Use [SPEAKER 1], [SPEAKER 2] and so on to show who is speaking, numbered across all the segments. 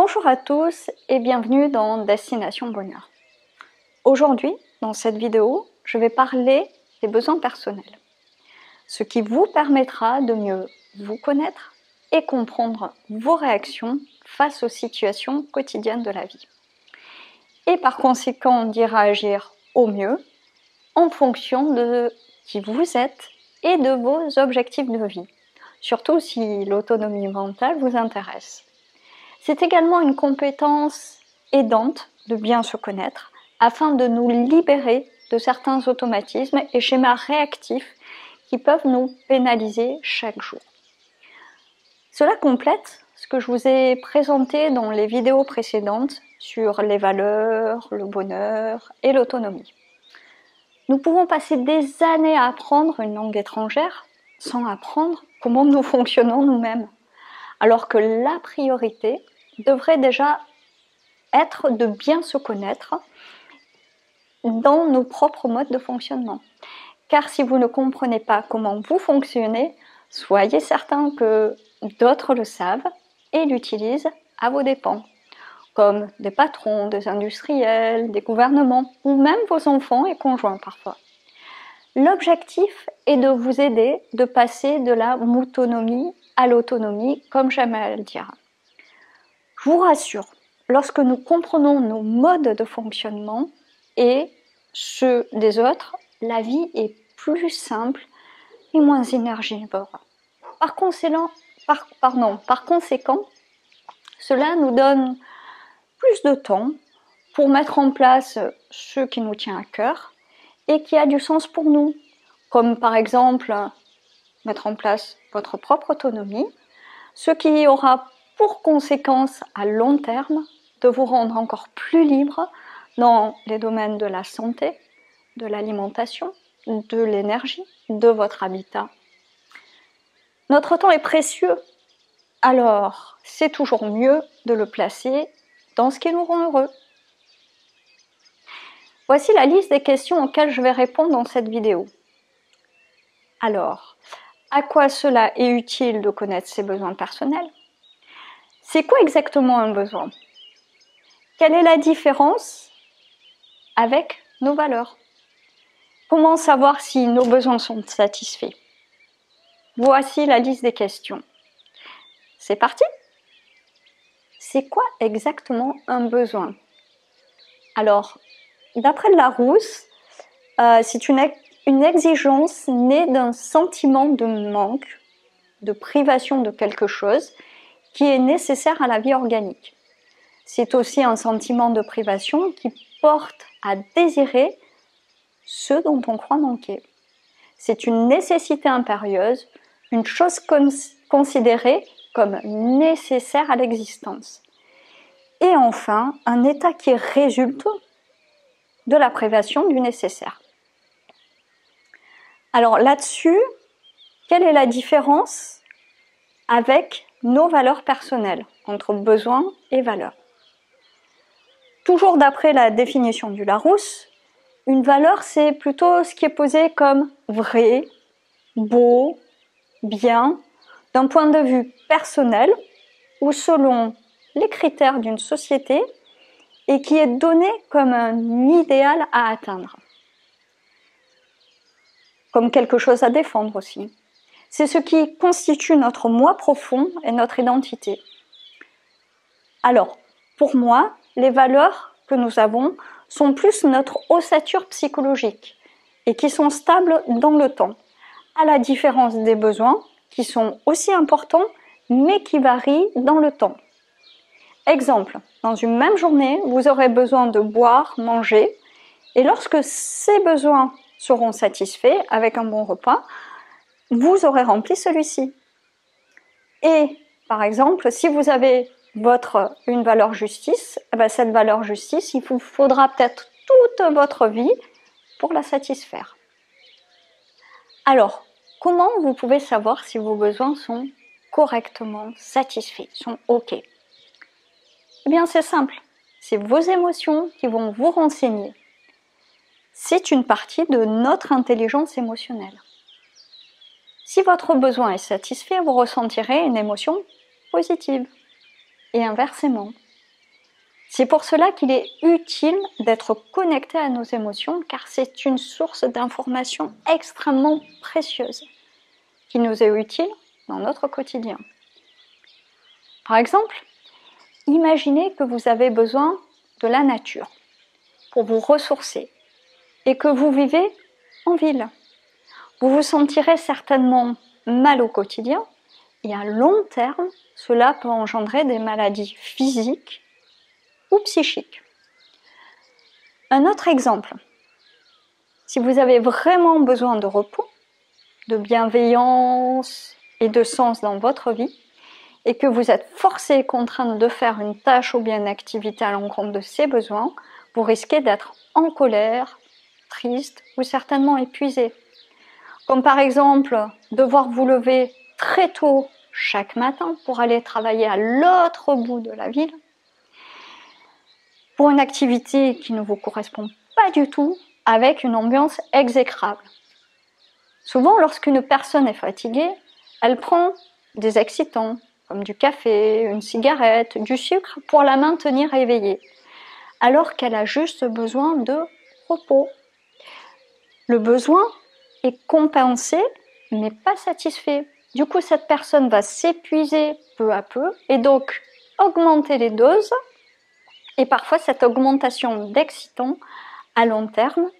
[SPEAKER 1] Bonjour à tous et bienvenue dans Destination Bonheur. Aujourd'hui, dans cette vidéo, je vais parler des besoins personnels, ce qui vous permettra de mieux vous connaître et comprendre vos réactions face aux situations quotidiennes de la vie. Et par conséquent, d'y réagir au mieux en fonction de qui vous êtes et de vos objectifs de vie, surtout si l'autonomie mentale vous intéresse. C'est également une compétence aidante de bien se connaître afin de nous libérer de certains automatismes et schémas réactifs qui peuvent nous pénaliser chaque jour. Cela complète ce que je vous ai présenté dans les vidéos précédentes sur les valeurs, le bonheur et l'autonomie. Nous pouvons passer des années à apprendre une langue étrangère sans apprendre comment nous fonctionnons nous-mêmes, alors que la priorité devrait déjà être de bien se connaître dans nos propres modes de fonctionnement. Car si vous ne comprenez pas comment vous fonctionnez, soyez certain que d'autres le savent et l'utilisent à vos dépens, comme des patrons, des industriels, des gouvernements ou même vos enfants et conjoints parfois. L'objectif est de vous aider de passer de la moutonomie à l'autonomie, comme j'aime à le dire. Je vous rassure, lorsque nous comprenons nos modes de fonctionnement et ceux des autres, la vie est plus simple et moins énergivore. Par conséquent, cela nous donne plus de temps pour mettre en place ce qui nous tient à cœur et qui a du sens pour nous, comme par exemple mettre en place votre propre autonomie, ce qui aura pour conséquence à long terme de vous rendre encore plus libre dans les domaines de la santé, de l'alimentation, de l'énergie, de votre habitat. Notre temps est précieux, alors c'est toujours mieux de le placer dans ce qui nous rend heureux. Voici la liste des questions auxquelles je vais répondre dans cette vidéo. Alors, à quoi cela est utile de connaître ses besoins personnels ? C'est quoi exactement un besoin ? Quelle est la différence avec nos valeurs ? Comment savoir si nos besoins sont satisfaits ? Voici la liste des questions. C'est parti ? C'est quoi exactement un besoin ? Alors, d'après le Larousse, c'est une exigence née d'un sentiment de manque, de privation de quelque chose qui est nécessaire à la vie organique. C'est aussi un sentiment de privation qui porte à désirer ce dont on croit manquer. C'est une nécessité impérieuse, une chose considérée comme nécessaire à l'existence. Et enfin, un état qui résulte de la privation du nécessaire. Alors là-dessus, quelle est la différence avec nos valeurs personnelles, entre besoins et valeurs ? Toujours d'après la définition du Larousse, une valeur, c'est plutôt ce qui est posé comme vrai, beau, bien, d'un point de vue personnel ou selon les critères d'une société et qui est donné comme un idéal à atteindre, comme quelque chose à défendre aussi. C'est ce qui constitue notre moi profond et notre identité. Alors, pour moi, les valeurs que nous avons sont plus notre ossature psychologique et qui sont stables dans le temps, à la différence des besoins qui sont aussi importants mais qui varient dans le temps. Exemple, dans une même journée, vous aurez besoin de boire, manger, et lorsque ces besoins seront satisfaits avec un bon repas, vous aurez rempli celui-ci. Et par exemple, si vous avez une valeur justice, cette valeur justice, il vous faudra peut-être toute votre vie pour la satisfaire. Alors, comment vous pouvez savoir si vos besoins sont correctement satisfaits, sont OK ? Eh bien, c'est simple, c'est vos émotions qui vont vous renseigner. C'est une partie de notre intelligence émotionnelle. Si votre besoin est satisfait, vous ressentirez une émotion positive. Et inversement, C'est pour cela qu'il est utile d'être connecté à nos émotions, car c'est une source d'informations extrêmement précieuse qui nous est utile dans notre quotidien. Par exemple, imaginez que vous avez besoin de la nature pour vous ressourcer et que vous vivez en ville. Vous vous sentirez certainement mal au quotidien et à long terme, cela peut engendrer des maladies physiques ou psychiques. Un autre exemple, si vous avez vraiment besoin de repos, de bienveillance et de sens dans votre vie, et que vous êtes forcé et contraint de faire une tâche ou bien une activité à l'encontre de ces besoins, vous risquez d'être en colère, triste ou certainement épuisé. Comme par exemple, devoir vous lever très tôt chaque matin pour aller travailler à l'autre bout de la ville, pour une activité qui ne vous correspond pas du tout, avec une ambiance exécrable. Souvent, lorsqu'une personne est fatiguée, elle prend des excitants, comme du café, une cigarette, du sucre, pour la maintenir éveillée, alors qu'elle a juste besoin de repos. Le besoin est compensé, mais pas satisfait. Du coup, cette personne va s'épuiser peu à peu et donc augmenter les doses. Et parfois, cette augmentation d'excitants à long terme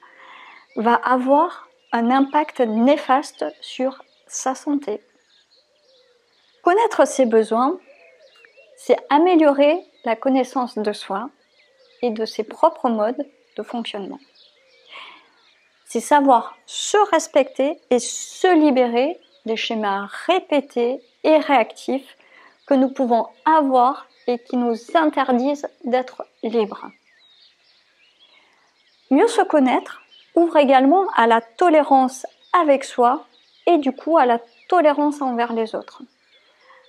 [SPEAKER 1] va avoir un impact néfaste sur sa santé. Connaître ses besoins, c'est améliorer la connaissance de soi et de ses propres modes de fonctionnement. C'est savoir se respecter et se libérer des schémas répétés et réactifs que nous pouvons avoir et qui nous interdisent d'être libres. Mieux se connaître ouvre également à la tolérance avec soi et du coup à la tolérance envers les autres.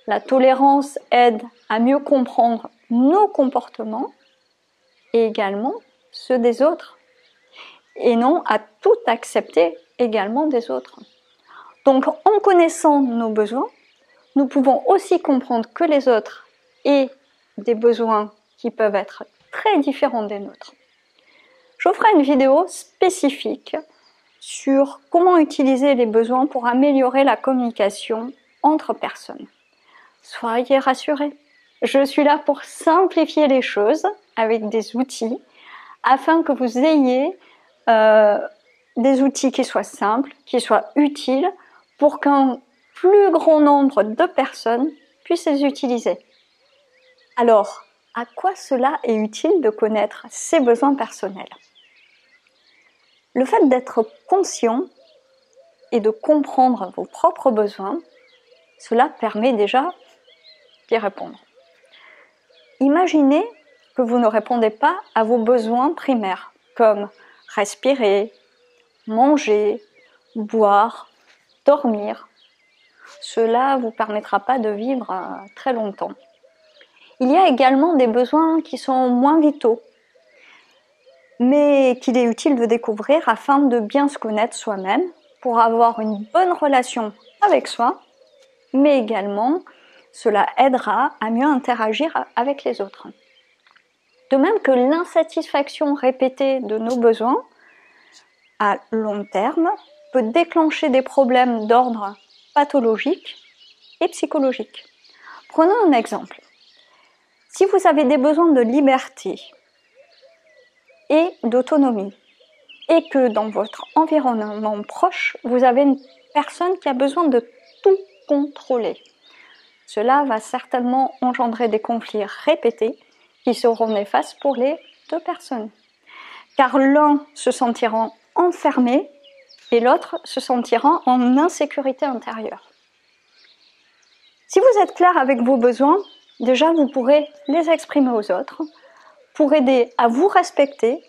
[SPEAKER 1] La tolérance aide à mieux comprendre nos comportements et également ceux des autres, et non à tout accepter également des autres. Donc en connaissant nos besoins, nous pouvons aussi comprendre que les autres aient des besoins qui peuvent être très différents des nôtres. Je ferai une vidéo spécifique sur comment utiliser les besoins pour améliorer la communication entre personnes. Soyez rassurés, je suis là pour simplifier les choses avec des outils afin que vous ayez des outils qui soient simples, qui soient utiles pour qu'un plus grand nombre de personnes puissent les utiliser. Alors, à quoi cela est utile de connaître ses besoins personnels ? Le fait d'être conscient et de comprendre vos propres besoins, cela permet déjà d'y répondre. Imaginez que vous ne répondez pas à vos besoins primaires, comme respirer, manger, boire, dormir. Cela ne vous permettra pas de vivre très longtemps. Il y a également des besoins qui sont moins vitaux, mais qu'il est utile de découvrir afin de bien se connaître soi-même, pour avoir une bonne relation avec soi, mais également cela aidera à mieux interagir avec les autres. De même que l'insatisfaction répétée de nos besoins, à long terme, peut déclencher des problèmes d'ordre pathologique et psychologique. Prenons un exemple. Si vous avez des besoins de liberté et d'autonomie, et que dans votre environnement proche, vous avez une personne qui a besoin de tout contrôler, cela va certainement engendrer des conflits répétés qui seront néfastes pour les deux personnes. Car l'un se sentira enfermé et l'autre se sentira en insécurité intérieure. Si vous êtes clair avec vos besoins, déjà vous pourrez les exprimer aux autres pour aider à vous respecter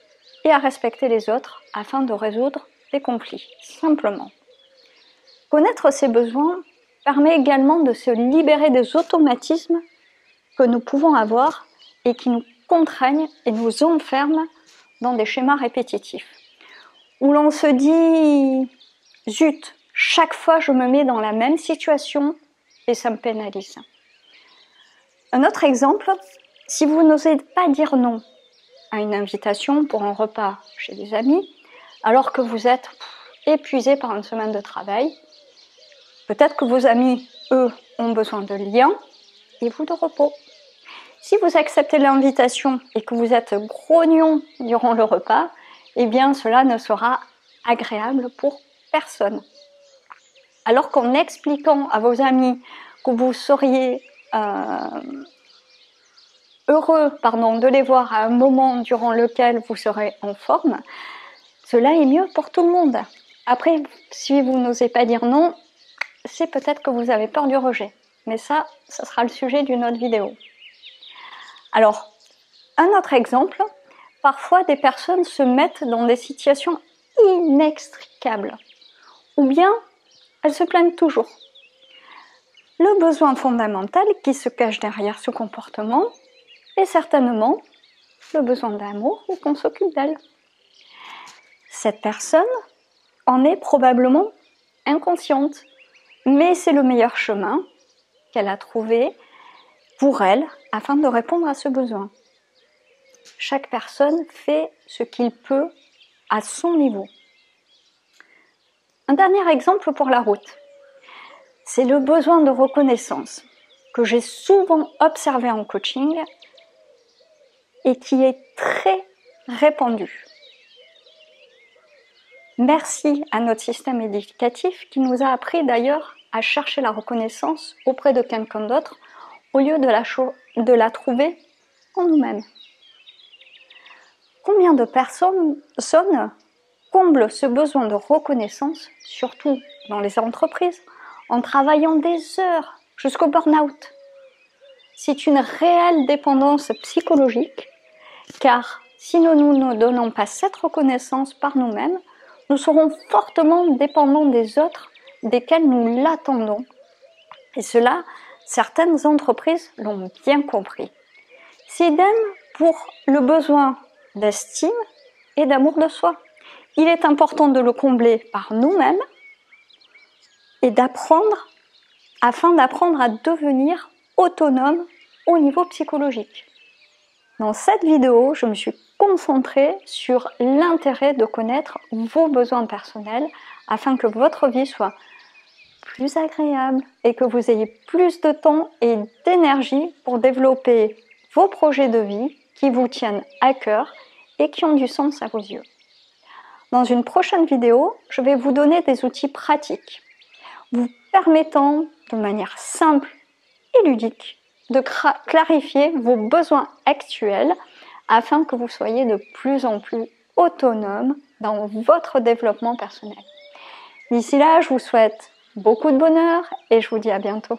[SPEAKER 1] et à respecter les autres afin de résoudre les conflits, simplement. Connaître ses besoins permet également de se libérer des automatismes que nous pouvons avoir et qui nous contraignent et nous enferment dans des schémas répétitifs. Où l'on se dit « Zut, chaque fois je me mets dans la même situation et ça me pénalise ». Un autre exemple, si vous n'osez pas dire non à une invitation pour un repas chez des amis, alors que vous êtes épuisé par une semaine de travail. Peut-être que vos amis, eux, ont besoin de liens et vous de repos. Si vous acceptez l'invitation et que vous êtes grognon durant le repas, eh bien cela ne sera agréable pour personne. Alors qu'en expliquant à vos amis que vous seriez heureux de les voir à un moment durant lequel vous serez en forme, cela est mieux pour tout le monde. Après, si vous n'osez pas dire non, c'est peut-être que vous avez peur du rejet. Mais ça sera le sujet d'une autre vidéo. Alors, un autre exemple, parfois des personnes se mettent dans des situations inextricables. Ou bien, elles se plaignent toujours. Le besoin fondamental qui se cache derrière ce comportement est certainement le besoin d'amour ou qu'on s'occupe d'elle. Cette personne en est probablement inconsciente, mais c'est le meilleur chemin qu'elle a trouvé pour elle afin de répondre à ce besoin. Chaque personne fait ce qu'il peut à son niveau. Un dernier exemple pour la route, c'est le besoin de reconnaissance que j'ai souvent observé en coaching et qui est très répandu. Merci à notre système éducatif qui nous a appris d'ailleurs à chercher la reconnaissance auprès de quelqu'un d'autre au lieu de la trouver en nous-mêmes. Combien de personnes comblent ce besoin de reconnaissance, surtout dans les entreprises, en travaillant des heures jusqu'au burn-out? C'est une réelle dépendance psychologique, car si nous ne donnons pas cette reconnaissance par nous-mêmes, nous serons fortement dépendants des autres desquels nous l'attendons. Et cela, certaines entreprises l'ont bien compris. C'est idem pour le besoin d'estime et d'amour de soi. Il est important de le combler par nous-mêmes et afin d'apprendre à devenir autonome au niveau psychologique. Dans cette vidéo, je me suis concentrée sur l'intérêt de connaître vos besoins personnels afin que votre vie soit plus agréable et que vous ayez plus de temps et d'énergie pour développer vos projets de vie qui vous tiennent à cœur et qui ont du sens à vos yeux. Dans une prochaine vidéo, je vais vous donner des outils pratiques vous permettant de manière simple et ludique de clarifier vos besoins actuels afin que vous soyez de plus en plus autonome dans votre développement personnel. D'ici là, je vous souhaite beaucoup de bonheur et je vous dis à bientôt.